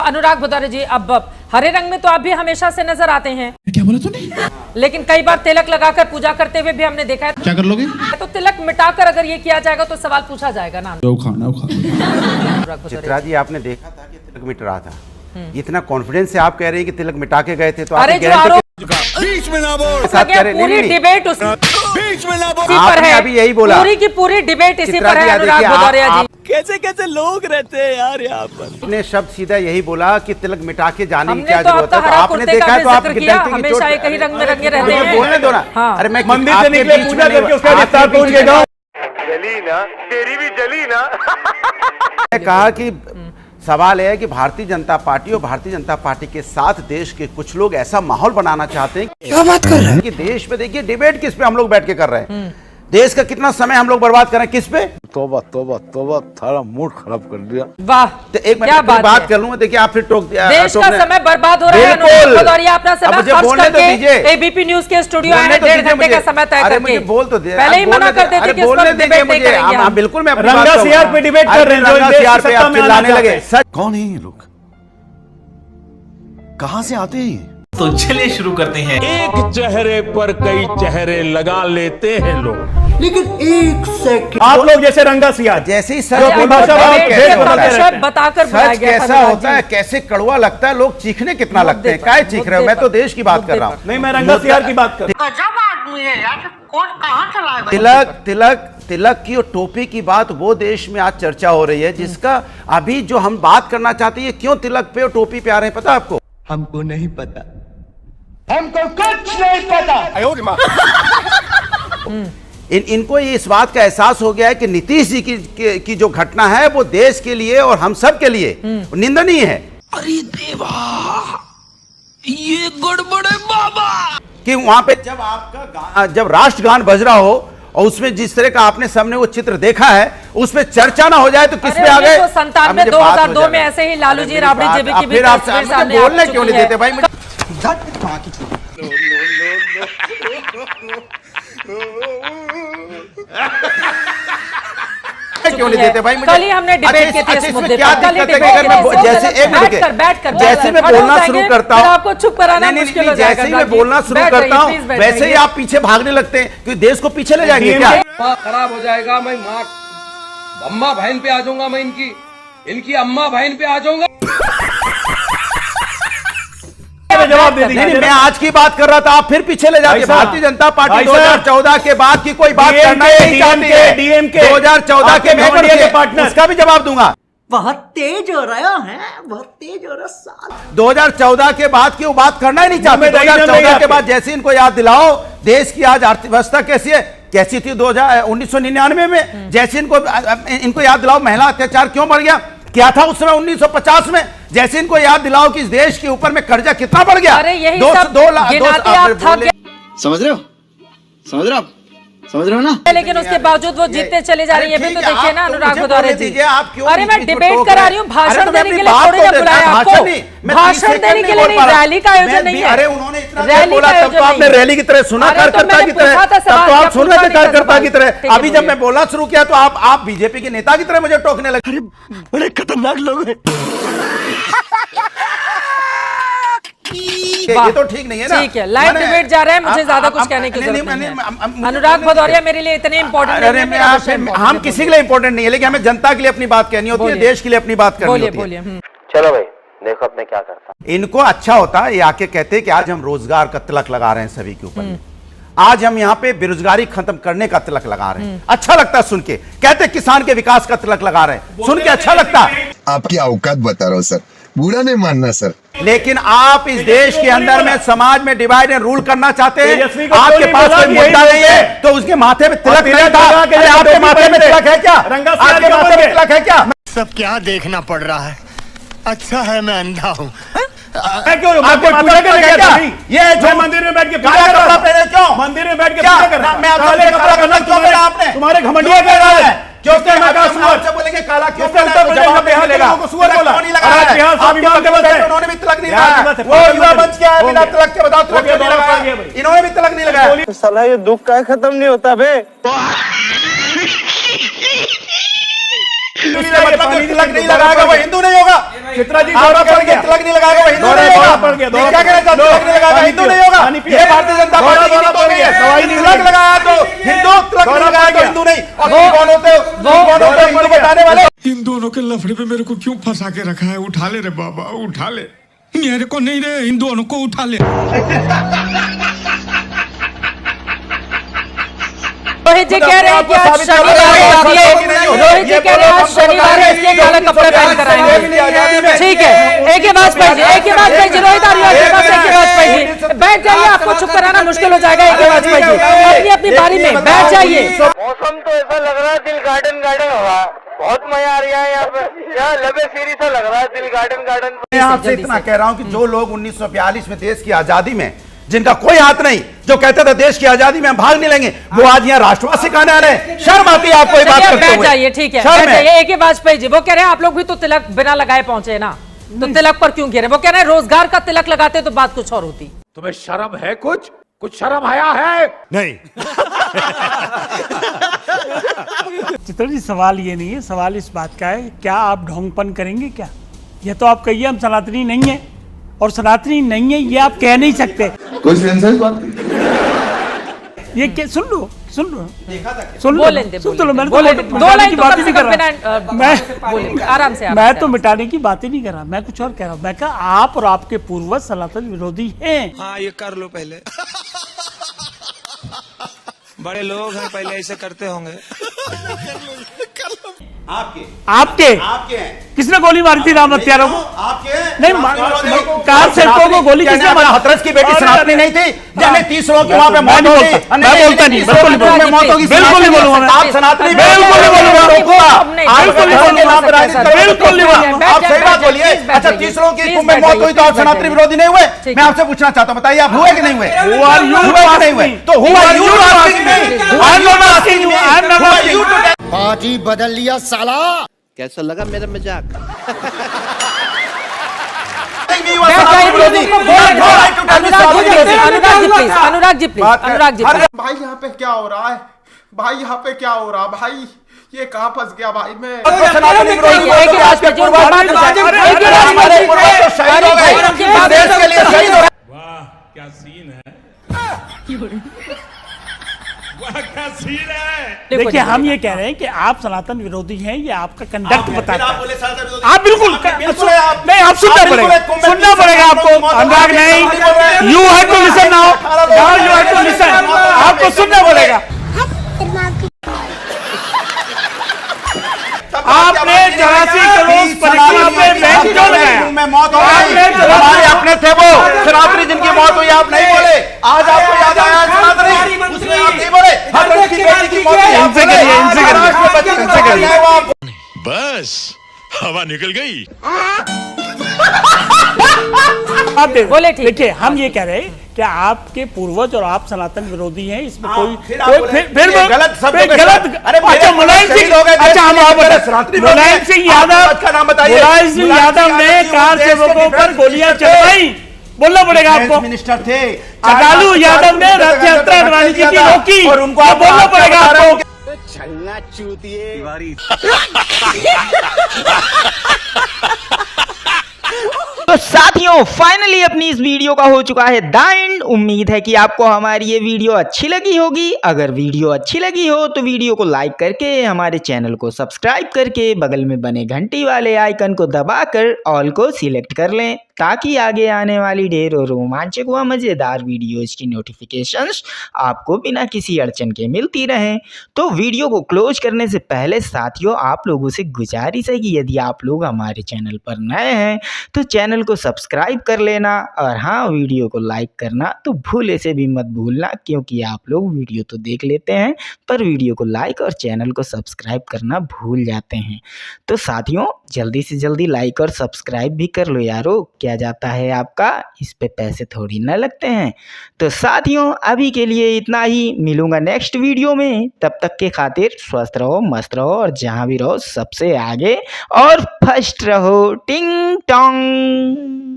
अनुराग भदौरिया जी, अब हरे रंग में तो आप भी हमेशा से नजर आते हैं। क्या बोला तूने? लेकिन कई बार तिलक लगाकर पूजा करते हुए भी हमने देखा है। क्या कर लोगे? तो तिलक मिटाकर अगर ये किया जाएगा तो सवाल पूछा जाएगा ना। चित्रा जी, आपने देखा था कि तिलक मिट रहा था, इतना कॉन्फिडेंस से आप कह रहे हैं कि तिलक मिटा के गए थे, तो अरे जो आरोप बीच में ना बोल, पूरी डिबेट उसी बीच में ना बोल, पर है। अभी यही बोला, पूरी की पूरी डिबेट इसी पर है। अनुराग भदौरिया जी, कैसे कैसे लोग रहते हैं यार यहाँ पर। आपने शब्द सीधा यही बोला कि तिलक मिटा के जाने की हमने क्या तो जरूरत है, तो हरा आपने कुर्ते देखा का है भी तो आप जिक्र किया, हमेशा एक ही रंग में रंगे रहते हैं। बोलने दो ना। हाँ। अरे मैं मंदिर से निकले, पूजा करके उसका विस्तार पहुंच गया। जली ना, तेरी भी जली ना। मैंने कहा कि सवाल है कि भारतीय जनता पार्टी और भारतीय जनता पार्टी के साथ देश के कुछ लोग ऐसा माहौल बनाना चाहते हैं। क्या बात कर रहे हैं कि देश में देखिए डिबेट किस पे हम लोग बैठ के कर रहे हैं, देश का कितना समय हम लोग बर्बाद कर रहे हैं किस पे। तोबा तोबा तोबा, थारा मूड खराब कर दिया। वाह, तो एक क्या बात कर लूंगा, देखिए आप फिर देश का समय बर्बाद हो रहा है। अनुराग भदौरिया अपना समय खर्च करके एबीपी न्यूज के स्टूडियो आए हैं 1.5 घंटे का समय तय करके। बोल तो दे, पहले ही मना कर देते कि इस पर डिबेट नहीं करेंगे हम। बिल्कुल मैं रंगा सीआर पे डिबेट कर रहे हैं, पे आप चिल्लाने लगे। कौन है ये लोग? कहां से आते हैं? तो चलिए शुरू करते हैं। एक चेहरे पर कई चेहरे लगा लेते हैं लोग, लेकिन एक सेकंड आप लोग जैसे रंगा सियार जैसे ही बताकर सच कैसा होता है, कैसे कड़वा लगता है, लोग चीखने कितना लगते हैं, काय चीख रहे हो? मैं तो देश की बात कर रहा हूँ। नहीं, मैं रंगा सियार की बात कर। गजब आदमी है यार, कौन कहाँ चला गया? तिलक तिलक तिलक की और टोपी की बात वो देश में आज चर्चा हो रही है, जिसका अभी जो हम बात करना चाहते हैं, क्यों तिलक पे और टोपी पे आ रहे हैं पता आपको? हमको नहीं पता, हमको कुछ नहीं पता। इनको ये इस बात का एहसास हो गया है कि नीतीश जी की जो घटना है वो देश के लिए और हम सब के लिए निंदनीय है। अरे देवा, ये गड़बड़ है बाबा। कि वहां पे जब आपका जब राष्ट्रगान बज रहा हो और उसमें जिस तरह का आपने सामने वो चित्र देखा है, उसमें चर्चा ना हो जाए तो किस पे आ गए? 1997-2002 में ऐसे ही लालू जी राबड़ी जेबी की भी तस्वीर सामने बोलने क्यों नहीं देते भाई? क्यों नहीं देते भाई? कल ही हमने डिबेट की थी इस मुद्दे पर। जैसे मैं बोलना शुरू करता हूँ, आपको चुप कराना मुश्किल हो जाएगा। जैसे ही मैं बोलना शुरू करता हूँ वैसे ही आप पीछे भागने लगते हैं कि देश को पीछे ले जाएंगे क्या? खराब हो जाएगा। मैं माँ अम्मा बहन पे आ जाऊंगा, मैं इनकी अम्मा बहन पे आ जाऊंगा। जवाब दे नहीं, मैं आज की बात कर रहा था, आप फिर पीछे ले जाते। भारतीय जनता पार्टी 2014 के बाद की कोई बात करना नहीं चाहती है। 2014 के पार्टनर, उसका भी जवाब दूंगा। बहुत तेज हो रहा है, बहुत तेज हो रहा साल। 2014 के बाद की वो बात करना ही नहीं चाहते। 2014 के बाद जैसे इनको याद दिलाओ देश की आज आर्थिक व्यवस्था कैसी है, कैसी थी 1999 में, जैसे इनको याद दिलाओ महिला अत्याचार क्यों बढ़ गया, क्या था उस समय 1950 में, जैसे इनको याद दिलाओ कि इस देश के ऊपर में कर्जा कितना बढ़ गया। अरे यही दो लाख समझ रहे हो? समझ रहे हो? समझ रहे हो ना? लेकिन उसके बावजूद वो जीतते चले जा रही है। भी तो देखिए ना अनुराग भदौरिया जी, आप क्यों? अरे मैं डिबेट करा रही हूँ, भाषण देने के लिए थोड़ी ना बुलाया आपको। भाषण देने के लिए नहीं, रैली का आयोजन नहीं है। अरे उन्होंने इतना रैली बोला, तब तो आपने रैली की तरह सुना, कार्यकर्ता की तरह, तब तो आप सुन रहे थे कार्यकर्ता की तरह। अभी जब मैं बोलना शुरू किया तो आप बीजेपी के नेता की तरह मुझे टोकने लगे। अरे बड़े खतरनाक लोग हैं। ये तो ठीक नहीं है ना। ठीक है, लाइव डिबेट जा रहा है, मुझे ज्यादा कुछ कहने की जरूरत नहीं है। अनुराग भदौरिया मेरे लिए इतने इंपॉर्टेंट नहीं है। हम किसी के लिए इंपॉर्टेंट नहीं है, लेकिन हमें जनता के लिए अपनी बात कहनी होती है, देश के लिए अपनी बात करनी होती है। चलो भाई देखो अब मैं क्या करता हूँ। इनको अच्छा होता ये आके कहते कि आज हम रोजगार का तिलक लगा रहे हैं सभी के ऊपर, आज हम यहाँ पे बेरोजगारी खत्म करने का तिलक लगा रहे हैं। अच्छा लगता है सुन के, कहते किसान के विकास का तिलक लगा रहे हैं, सुन के अच्छा लगता है। आपकी औकात बता रहा हूँ सर, बुरा नहीं मानना सर। लेकिन आप इस देश के अंदर में समाज में डिवाइड एंड रूल करना चाहते हैं। आपके पास कोई मुद्दा नहीं है तो उसके माथे पे तिलक नहीं था। आपके माथे में तिलक है क्या? आपके माथे में तिलक है क्या? सब क्या देखना पड़ रहा है? अच्छा है मैं अंधा हूँ। क्यों आपको पूजा करने क्या? ये जो मंदिर में बैठ के पूजा कर रहा है, क्यों मंदिर में बैठ के पूजा कर रहा है? मैं आपसे कपड़ा करना क्यों करा आपने? तुम्हारे घमंडिया कह रहा है क्यों? आपसे बोलेंगे काला क्यों? उत्तर प्रदेश में बिहार के लोगों को सुअर बोला, आज बिहार स्वाभिमान दिवस है, उन्होंने भी तिलक नहीं लगाया। वो युवा मंच क्या है, बिना तिलक के बताओ तिलक क्यों नहीं लगाया? इन्होंने भी तिलक नहीं लगाया। साला ये दुख का खत्म नहीं होता बे। तिलक नहीं लगाएगा वो हिंदू नहीं होगा। चित्रा जी दौरा पड़ गया, तिलक नहीं लगाएगा वो हिंदू नहीं होगा। क्या कहना चाहते हो? तिलक नहीं लगाएगा हिंदू नहीं होगा। ये भारतीय जनता पार्टी की नीति नहीं है। तिलक लगाया तो हिंदू, तिलक नहीं लगाया तो हिंदू नहीं। और तुम कौन होते हो? हिंदू बताने वाले? इन दोनों के लफड़े पे मेरे को क्यों फंसा के रखा है? उठा ले रे बाबा, उठा ले। मेरे को नहीं रे, इन दोनों को उठा ले। रोहित जी कह रहे हैं कि आज शनिवार है, रोहित जी कह रहे हैं आज शनिवार है, इसलिए काले कपड़े पहन कर आएंगे। ठीक है, एक ही बात जी, एक ही बात जी, रोहित आर्य के पास एक ही बात जी, बैठ जाइए, आपको चुप कराना मुश्किल हो जाएगा। एक ही बात जी, अपनी अपनी बारी में बैठ जाइए। मौसम तो ऐसा लग रहा है दिल गार्डन गार्डन हुआ, बहुत मजा आ रहा है यहाँ पे, यहाँ लबे सीरी सा लग रहा है दिल गार्डन गार्डन। मैं आपसे इतना कह रहा हूँ कि जो लोग 1942 में देश की आजादी में जिनका कोई हाथ नहीं, जो कहते थे देश की आजादी में हम भाग नहीं लेंगे, वो आज यहाँ राष्ट्रवाद सिखाने आ रहे हैं। शर्म आती है आपको ये बात करते हुए? बैठ जाइए, ठीक है, बैठ जाइए। एक ही वाजपेयी जी वो कह रहे हैं आप लोग भी तो तिलक बिना लगाए पहुंचे ना, तो तिलक पर क्यों गिरे? वो कह रहे हैं रोजगार का तिलक लगाते तो बात कुछ और होती। तुम्हें शर्म है? कुछ शर्म आया है? नहीं। चित्र जी सवाल ये नहीं है, सवाल इस बात का है क्या आप ढोंगपन करेंगे क्या? ये तो आप कहिए हम सनातनी नहीं है, और सनातनी नहीं है ये आप कह नहीं सकते। कोई सेंस है इस बात की? ये क्या? सुन लो बोल लो, मैं दो लाइन की बात नहीं कर रहा, मैं आराम से, मैं तो मिटाने की बात ही नहीं कर रहा, मैं कुछ और कह रहा हूँ। मैं कहा आप और आपके पूर्वज सनातन विरोधी हैं। हाँ ये कर लो पहले। बड़े लोग हैं, पहले ऐसे करते होंगे। आपके हैं। किसने गोली मारी थी राम हत्यारों को? आपके नहीं, कार सेवकों को गोली किसने मारी? हथरस की बेटी सनातनी नहीं थी? जैसे 30 लोगों की वहां पे मौत होगी। मैं बोलता नहीं, बिल्कुल नहीं बोलूंगा। आप सनातनी बिल्कुल नहीं बोलूंगा, बिल्कुल नहीं। आप सही बात बोलिए। अच्छा 30 लोगों की कुंभ में मौत हुई तो आप सनातनी विरोधी नहीं हुए? मैं आपसे पूछना चाहता हूँ, बताइए आप हुए कि नहीं हुए? नहीं हुए तो पार्टी बदल लिया साला। कैसा लगा मेरा मजाक? अनुराग जी प्लीज। भाई यहाँ पे क्या हो रहा है? भाई यहाँ पे क्या हो रहा है? भाई ये कहाँ फंस गया भाई मैं? वाह क्या सीन है, वाह क्या सीन है। देखिए हम ये कह रहे हैं कि आप सनातन विरोधी हैं, ये आपका कंडक्ट बताता है। आप बिल्कुल नहीं, आप सुनना पड़ेगा आपको। अनुराग नहीं, you have to listen now, you have to listen, आपको सुनना पड़ेगा। आपने 84 करोड़ परिक्रमा पे बैन क्यों लगाया? हमारे अपने थे वो सनातनी जिनकी मौत हुई, आप नहीं बोले। आज आपको याद आया सनातनी, उसमें आप नहीं बोले। हर की बेटी की मौत इनसे करिए। बस हवा निकल गई। आप देखिए हम ये कह रहे हैं कि आपके पूर्वज और आप सनातन विरोधी हैं, इसमें फिर गलत गलत। अच्छा मुलायम सिंह, अच्छा हम मुलायम सिंह यादव ने कार सेवकों पर गोलियां चलवाई, बोलना पड़ेगा आपको। मिनिस्टर थे लालू यादव ने रथ यात्रा अडवाणी जी की रोकी, और उनको बोलना पड़ेगा आपको। छलना चूतिए। तो साथियों फाइनली अपनी इस वीडियो का हो चुका है द एंड। उम्मीद है कि आपको हमारी ये वीडियो अच्छी लगी होगी। अगर वीडियो अच्छी लगी हो तो वीडियो को लाइक करके हमारे चैनल को सब्सक्राइब करके बगल में बने घंटी वाले आइकन को दबाकर ऑल को सिलेक्ट कर लें, ताकि आगे आने वाली ढेर और रोमांचक व मज़ेदार वीडियोज़ की नोटिफिकेशंस आपको बिना किसी अड़चन के मिलती रहें। तो वीडियो को क्लोज करने से पहले साथियों आप लोगों से गुजारिश है कि यदि आप लोग हमारे चैनल पर नए हैं तो चैनल को सब्सक्राइब कर लेना, और हाँ वीडियो को लाइक करना तो भूले से भी मत भूलना, क्योंकि आप लोग वीडियो तो देख लेते हैं पर वीडियो को लाइक और चैनल को सब्सक्राइब करना भूल जाते हैं। तो साथियों जल्दी से जल्दी लाइक और सब्सक्राइब भी कर लो यारो, क्या जाता है आपका, इस पे पैसे थोड़ी ना लगते हैं। तो साथियों अभी के लिए इतना ही, मिलूंगा नेक्स्ट वीडियो में, तब तक के खातिर स्वस्थ रहो, मस्त रहो और जहाँ भी रहो सबसे आगे और फर्स्ट रहो। टिंग टोंग।